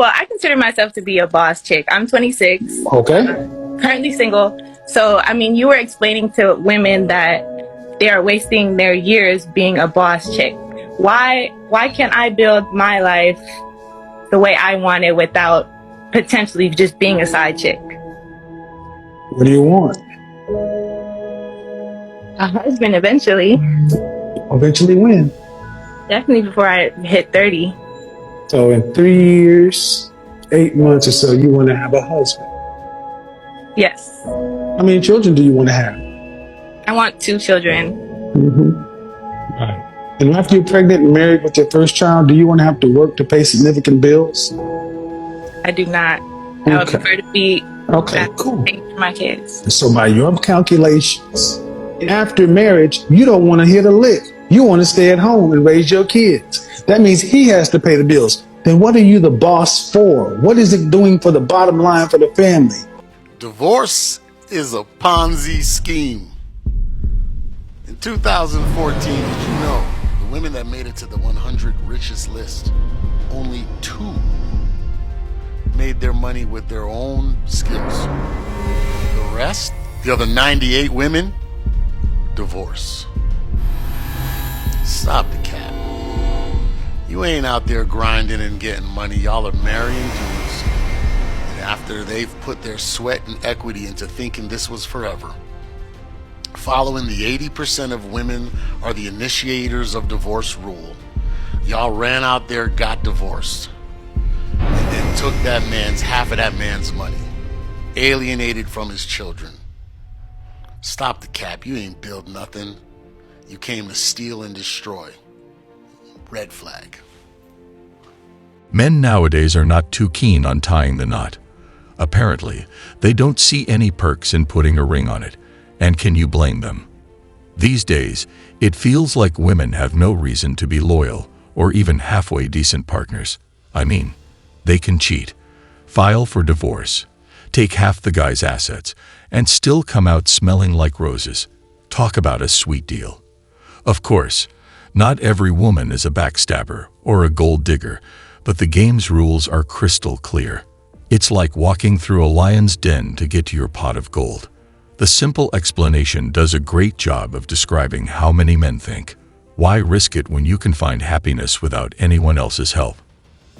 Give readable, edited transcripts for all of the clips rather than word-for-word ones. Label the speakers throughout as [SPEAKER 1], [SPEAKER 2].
[SPEAKER 1] Well, I consider myself to be a boss chick. I'm 26,
[SPEAKER 2] Okay.
[SPEAKER 1] currently single. So, I mean, you were explaining to women that they are wasting their years being a boss chick. Why can't I build my life the way I want it without potentially just being a side chick?
[SPEAKER 2] What do you want?
[SPEAKER 1] A husband eventually,
[SPEAKER 2] Eventually when?
[SPEAKER 1] definitely before I hit 30.
[SPEAKER 2] So in 3 years, 8 months or so, you want to have a husband.
[SPEAKER 1] Yes.
[SPEAKER 2] How many children do you want to have?
[SPEAKER 1] I want 2 children.
[SPEAKER 2] Right. And after you're pregnant and married with your first child, do you want to have to work to pay significant bills?
[SPEAKER 1] I do not. I would
[SPEAKER 2] Okay.
[SPEAKER 1] prefer to be
[SPEAKER 2] Okay,
[SPEAKER 1] back
[SPEAKER 2] cool.
[SPEAKER 1] for my kids.
[SPEAKER 2] So by your calculations, after marriage, you don't want to hit a lick. You want to stay at home and raise your kids. That means he has to pay the bills. Then what are you the boss for? What is it doing for the bottom line for the family?
[SPEAKER 3] Divorce is a Ponzi scheme. In 2014, did you know the women that made it to the 100 richest list, only 2 made their money with their own skills. The rest, the other 98 women, divorce. Stop the cap. You ain't out there grinding and getting money. Y'all are marrying dudes. And after they've put their sweat and equity into thinking this was forever, following the 80% of women are the initiators of divorce rule, y'all ran out there, got divorced, and then took half of that man's money, alienated from his children. Stop the cap. You ain't build nothing. You came to steal and destroy. Red flag.
[SPEAKER 4] Men nowadays are not too keen on tying the knot. Apparently, they don't see any perks in putting a ring on it, and can you blame them? These days, it feels like women have no reason to be loyal or even halfway decent partners. I mean, they can cheat, file for divorce, take half the guy's assets, and still come out smelling like roses. Talk about a sweet deal. Of course, not every woman is a backstabber or a gold digger, but the game's rules are crystal clear. It's like walking through a lion's den to get to your pot of gold. The simple explanation does a great job of describing how many men think, why risk it when you can find happiness without anyone else's help?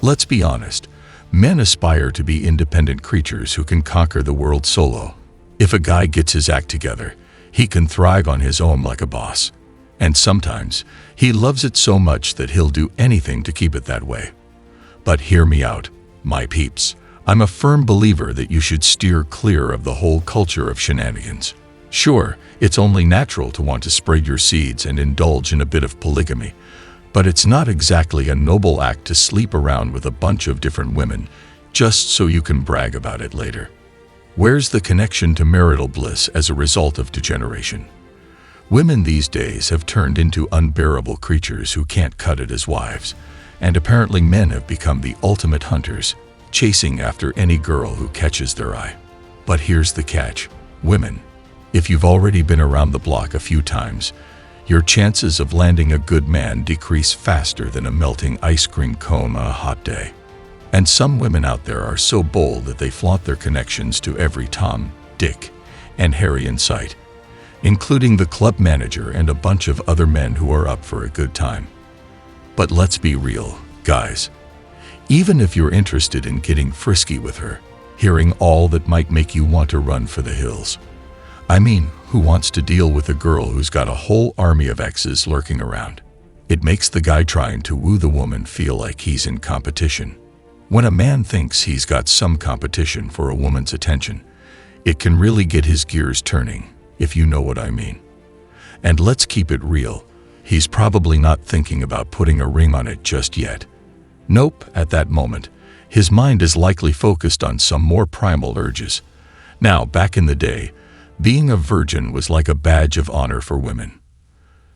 [SPEAKER 4] Let's be honest, men aspire to be independent creatures who can conquer the world solo. If a guy gets his act together, he can thrive on his own like a boss. And sometimes, he loves it so much that he'll do anything to keep it that way. But hear me out, my peeps. I'm a firm believer that you should steer clear of the whole culture of shenanigans. Sure, it's only natural to want to spread your seeds and indulge in a bit of polygamy, but it's not exactly a noble act to sleep around with a bunch of different women just so you can brag about it later. Where's the connection to marital bliss as a result of degeneration? Women these days have turned into unbearable creatures who can't cut it as wives, and apparently men have become the ultimate hunters, chasing after any girl who catches their eye. But here's the catch. Women, if you've already been around the block a few times, your chances of landing a good man decrease faster than a melting ice cream cone on a hot day. And some women out there are so bold that they flaunt their connections to every Tom, Dick, and Harry in sight, including the club manager and a bunch of other men who are up for a good time. But let's be real, guys. Even if you're interested in getting frisky with her, hearing all that might make you want to run for the hills. I mean, who wants to deal with a girl who's got a whole army of exes lurking around? It makes the guy trying to woo the woman feel like he's in competition. When a man thinks he's got some competition for a woman's attention, it can really get his gears turning, if you know what I mean. And let's keep it real, he's probably not thinking about putting a ring on it just yet. Nope, at that moment, his mind is likely focused on some more primal urges. Now, back in the day, being a virgin was like a badge of honor for women.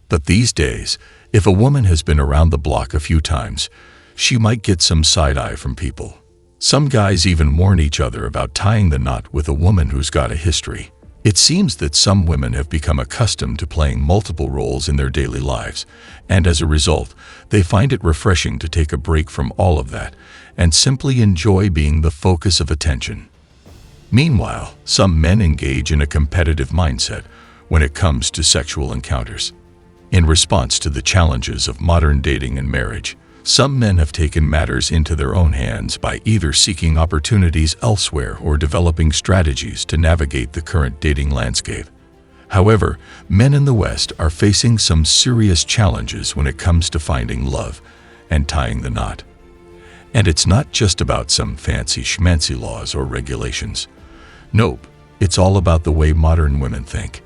[SPEAKER 4] But these days, if a woman has been around the block a few times, she might get some side-eye from people. Some guys even warn each other about tying the knot with a woman who's got a history. It seems that some women have become accustomed to playing multiple roles in their daily lives, and as a result, they find it refreshing to take a break from all of that and simply enjoy being the focus of attention. Meanwhile, some men engage in a competitive mindset when it comes to sexual encounters. In response to the challenges of modern dating and marriage, some men have taken matters into their own hands by either seeking opportunities elsewhere or developing strategies to navigate the current dating landscape. However, men in the West are facing some serious challenges when it comes to finding love and tying the knot. And it's not just about some fancy schmancy laws or regulations. Nope, it's all about the way modern women think.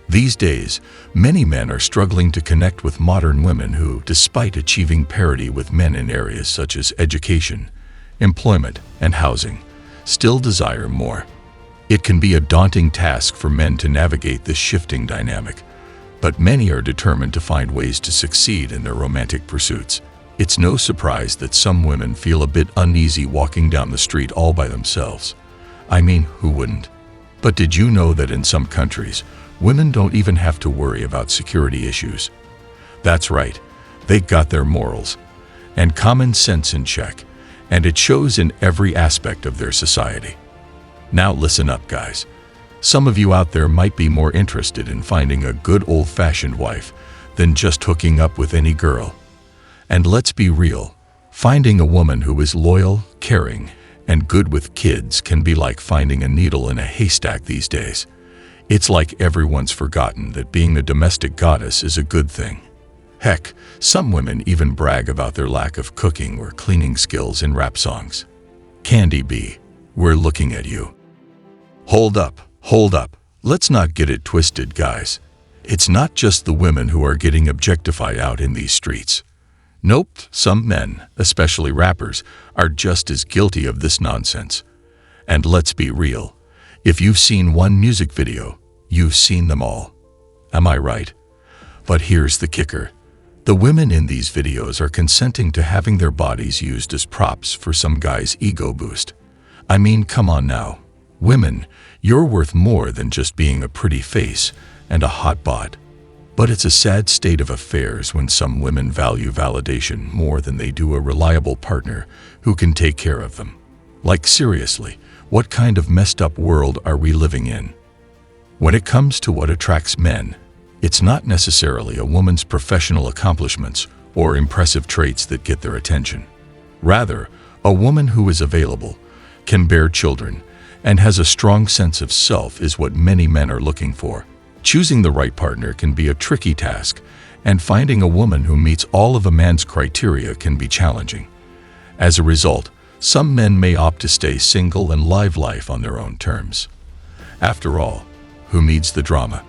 [SPEAKER 4] These days, many men are struggling to connect with modern women who, despite achieving parity with men in areas such as education, employment, and housing, still desire more. It can be a daunting task for men to navigate this shifting dynamic, but many are determined to find ways to succeed in their romantic pursuits. It's no surprise that some women feel a bit uneasy walking down the street all by themselves. I mean, who wouldn't? But did you know that in some countries, women don't even have to worry about security issues? That's right, they got their morals and common sense in check, and it shows in every aspect of their society. Now listen up, guys. Some of you out there might be more interested in finding a good old-fashioned wife than just hooking up with any girl. And let's be real, finding a woman who is loyal, caring, and good with kids can be like finding a needle in a haystack these days. It's like everyone's forgotten that being a domestic goddess is a good thing. Heck, some women even brag about their lack of cooking or cleaning skills in rap songs. Candy B, we're looking at you. Hold up. Let's not get it twisted, guys. It's not just the women who are getting objectified out in these streets. Nope, some men, especially rappers, are just as guilty of this nonsense. And let's be real. If you've seen one music video, you've seen them all. Am I right? But here's the kicker. The women in these videos are consenting to having their bodies used as props for some guy's ego boost. I mean, come on now. Women, you're worth more than just being a pretty face and a hot bod. But it's a sad state of affairs when some women value validation more than they do a reliable partner who can take care of them. Like seriously, what kind of messed up world are we living in? When it comes to what attracts men, it's not necessarily a woman's professional accomplishments or impressive traits that get their attention. Rather, a woman who is available, can bear children, and has a strong sense of self is what many men are looking for. Choosing the right partner can be a tricky task, and finding a woman who meets all of a man's criteria can be challenging. As a result, some men may opt to stay single and live life on their own terms. After all, who needs the drama?